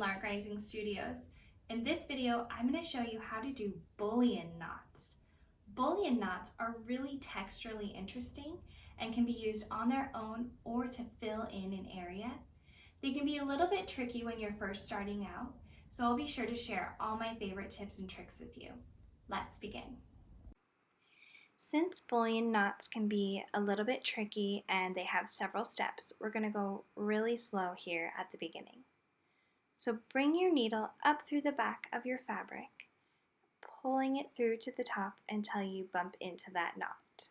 Lark Rising Studios. In this video, I'm going to show you how to do bullion knots. Bullion knots are really texturally interesting and can be used on their own or to fill in an area. They can be a little bit tricky when you're first starting out, so I'll be sure to share all my favorite tips and tricks with you. Let's begin. Since bullion knots can be a little bit tricky and they have several steps, we're going to go really slow here at the beginning. So bring your needle up through the back of your fabric, pulling it through to the top until you bump into that knot.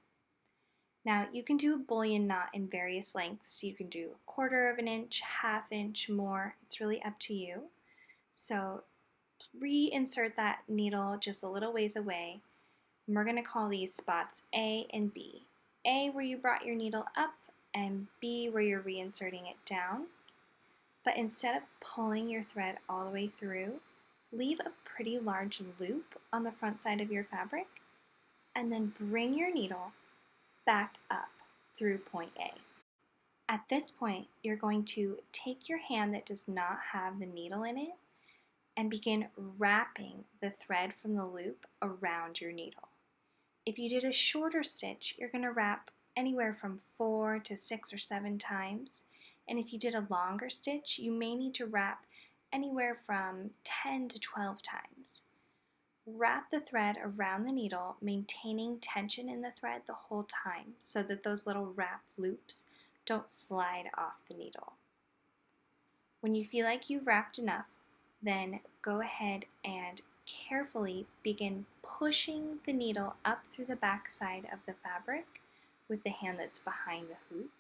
Now you can do a bullion knot in various lengths. You can do 1/4 of an inch, 1/2 inch, more. It's really up to you. So reinsert that needle just a little ways away. And we're going to call these spots A and B. A where you brought your needle up and B where you're reinserting it down. But instead of pulling your thread all the way through, leave a pretty large loop on the front side of your fabric and then bring your needle back up through point A. At this point, you're going to take your hand that does not have the needle in it and begin wrapping the thread from the loop around your needle. If you did a shorter stitch, you're going to wrap anywhere from 4 to 6 or 7 times. And if you did a longer stitch, you may need to wrap anywhere from 10 to 12 times. Wrap the thread around the needle, maintaining tension in the thread the whole time so that those little wrap loops don't slide off the needle. When you feel like you've wrapped enough, then go ahead and carefully begin pushing the needle up through the back side of the fabric with the hand that's behind the hoop,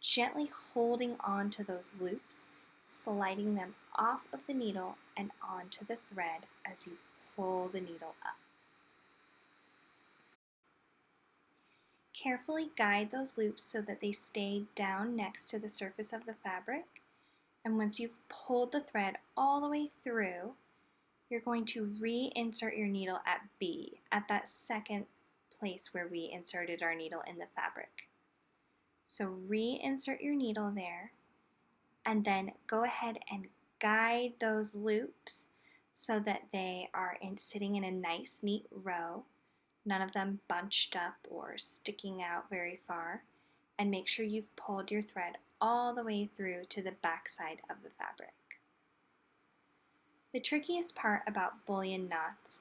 gently holding on to those loops, sliding them off of the needle and onto the thread as you pull the needle up. Carefully guide those loops so that they stay down next to the surface of the fabric, and once you've pulled the thread all the way through, you're going to reinsert your needle at B, at that second place where we inserted our needle in the fabric. So reinsert your needle there, and then go ahead and guide those loops so that they are sitting in a nice, neat row, none of them bunched up or sticking out very far, and make sure you've pulled your thread all the way through to the back side of the fabric. The trickiest part about bullion knots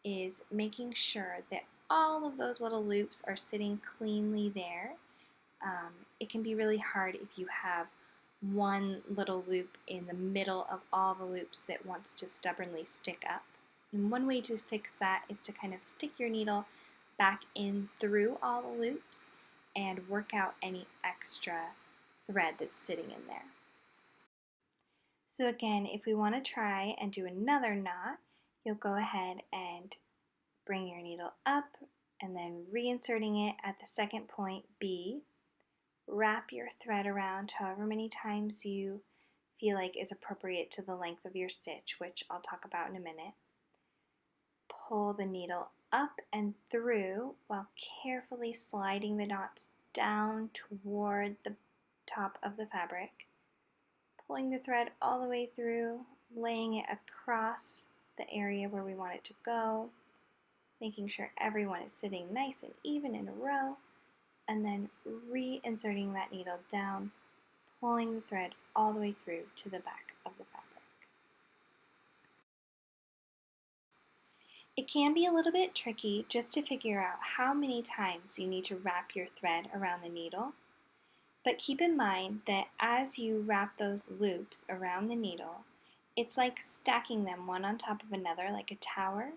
is making sure that all of those little loops are sitting cleanly there. It can be really hard if you have one little loop in the middle of all the loops that wants to stubbornly stick up. And one way to fix that is to kind of stick your needle back in through all the loops and work out any extra thread that's sitting in there. So again, if we want to try and do another knot, you'll go ahead and bring your needle up and then reinserting it at the second point, B. Wrap your thread around however many times you feel like is appropriate to the length of your stitch, which I'll talk about in a minute. Pull the needle up and through while carefully sliding the knots down toward the top of the fabric. Pulling the thread all the way through, laying it across the area where we want it to go, making sure everyone is sitting nice and even in a row, and then reinserting that needle down, pulling the thread all the way through to the back of the fabric. It can be a little bit tricky just to figure out how many times you need to wrap your thread around the needle. But keep in mind that as you wrap those loops around the needle, it's like stacking them one on top of another like a tower.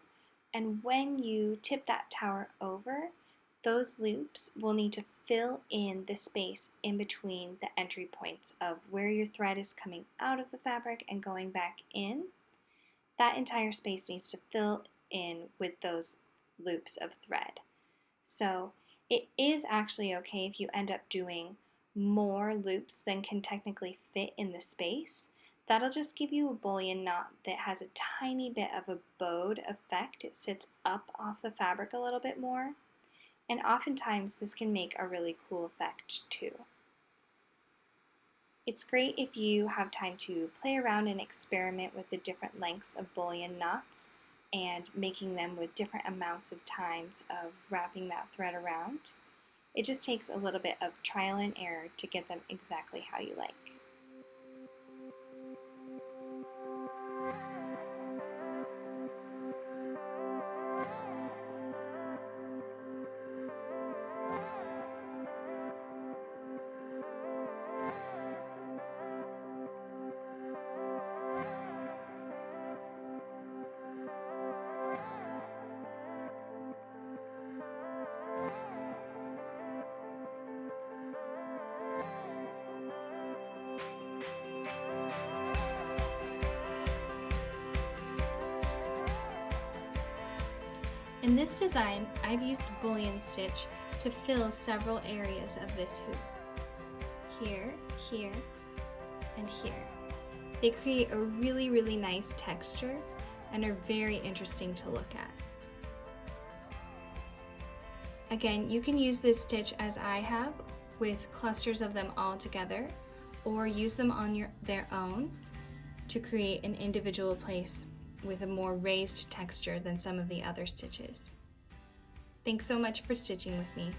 And when you tip that tower over, those loops will need to fill in the space in between the entry points of where your thread is coming out of the fabric and going back in. That entire space needs to fill in with those loops of thread. So it is actually okay if you end up doing more loops than can technically fit in the space. That'll just give you a bullion knot that has a tiny bit of a bowed effect. It sits up off the fabric a little bit more, and oftentimes this can make a really cool effect too. It's great if you have time to play around and experiment with the different lengths of bullion knots and making them with different amounts of times of wrapping that thread around. It just takes a little bit of trial and error to get them exactly how you like. In this design, I've used bullion stitch to fill several areas of this hoop. Here, here, and here. They create a really nice texture and are very interesting to look at. Again, you can use this stitch as I have, with clusters of them all together, or use them on their own to create an individual place with a more raised texture than some of the other stitches. Thanks so much for stitching with me.